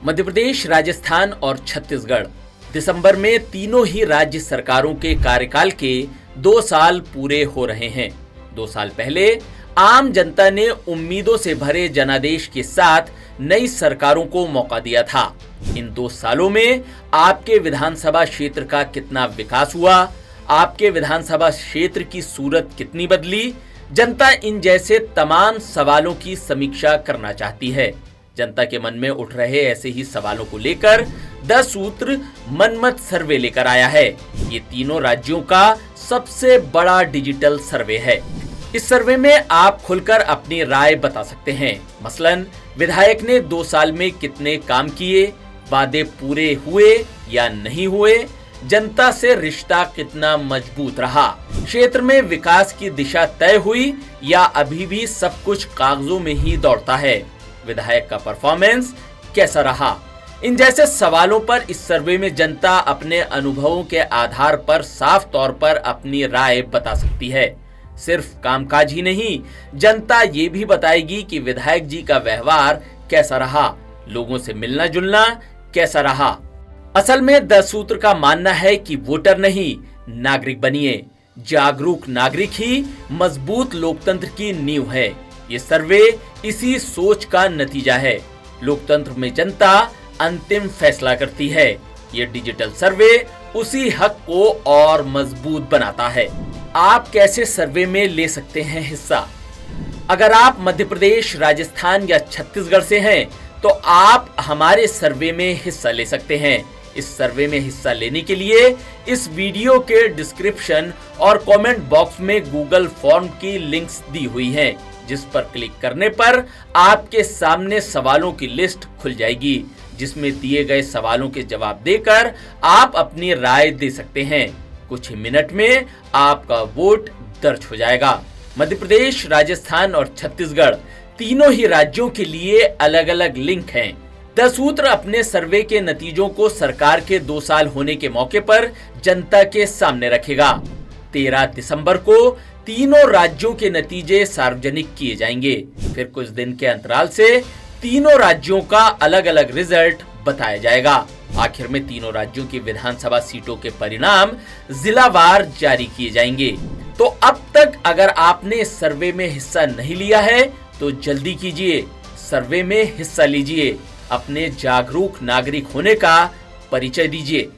मध्य प्रदेश, राजस्थान और छत्तीसगढ़ दिसंबर में तीनों ही राज्य सरकारों के कार्यकाल के 2 साल पूरे हो रहे हैं। 2 साल पहले आम जनता ने उम्मीदों से भरे जनादेश के साथ नई सरकारों को मौका दिया था। इन 2 सालों में आपके विधानसभा क्षेत्र का कितना विकास हुआ, आपके विधानसभा क्षेत्र की सूरत कितनी बदली, जनता इन जैसे तमाम सवालों की समीक्षा करना चाहती है। जनता के मन में उठ रहे ऐसे ही सवालों को लेकर 10 सूत्र मनमत सर्वे लेकर आया है। ये तीनों राज्यों का सबसे बड़ा डिजिटल सर्वे है। इस सर्वे में आप खुलकर अपनी राय बता सकते हैं। मसलन विधायक ने 2 साल में कितने काम किए, वादे पूरे हुए या नहीं हुए, जनता से रिश्ता कितना मजबूत रहा, क्षेत्र में विकास की दिशा तय हुई या अभी भी सब कुछ कागजों में ही दौड़ता है, विधायक का परफॉर्मेंस कैसा रहा। इन जैसे सवालों पर इस सर्वे में जनता अपने अनुभवों के आधार पर साफ तौर पर अपनी राय बता सकती है। सिर्फ कामकाज ही नहीं, जनता ये भी बताएगी कि विधायक जी का व्यवहार कैसा रहा, लोगों से मिलना जुलना कैसा रहा। असल में 10 सूत्र का मानना है कि वोटर नहीं, नागरिक बनिए। जागरूक नागरिक ही मजबूत लोकतंत्र की नींव है। ये सर्वे इसी सोच का नतीजा है। लोकतंत्र में जनता अंतिम फैसला करती है। ये डिजिटल सर्वे उसी हक को और मजबूत बनाता है। आप कैसे सर्वे में ले सकते हैं हिस्सा? अगर आप मध्य प्रदेश, राजस्थान या छत्तीसगढ़ से हैं, तो आप हमारे सर्वे में हिस्सा ले सकते हैं। इस सर्वे में हिस्सा लेने के लिए इस वीडियो के डिस्क्रिप्शन और कमेंट बॉक्स में गूगल फॉर्म की लिंक्स दी हुई हैं, जिस पर क्लिक करने पर आपके सामने सवालों की लिस्ट खुल जाएगी, जिसमें दिए गए सवालों के जवाब देकर आप अपनी राय दे सकते हैं। कुछ ही मिनट में आपका वोट दर्ज हो जाएगा। मध्य प्रदेश, राजस्थान और छत्तीसगढ़ तीनों ही राज्यों के लिए अलग अलग लिंक हैं। 10 सूत्र अपने सर्वे के नतीजों को सरकार के 2 साल होने के मौके पर जनता के सामने रखेगा। 13 दिसंबर को तीनों राज्यों के नतीजे सार्वजनिक किए जाएंगे। फिर कुछ दिन के अंतराल से तीनों राज्यों का अलग अलग रिजल्ट बताया जाएगा। आखिर में तीनों राज्यों की विधानसभा सीटों के परिणाम जिलावार जारी किए जाएंगे। तो अब तक अगर आपने इस सर्वे में हिस्सा नहीं लिया है तो जल्दी कीजिए, सर्वे में हिस्सा लीजिए, अपने जागरूक नागरिक होने का परिचय दीजिए।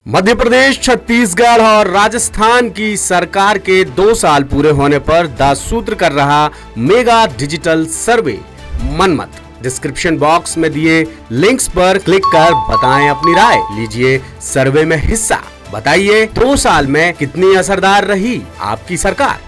मध्य प्रदेश, छत्तीसगढ़ और राजस्थान की सरकार के 2 साल पूरे होने पर 10 सूत्र कर रहा mega digital survey Manmath. Description box में दिए लिंक्स पर क्लिक कर बताएं अपनी राय, लीजिए सर्वे में हिस्सा। बताइए 2 साल में कितनी असरदार रही आपकी सरकार।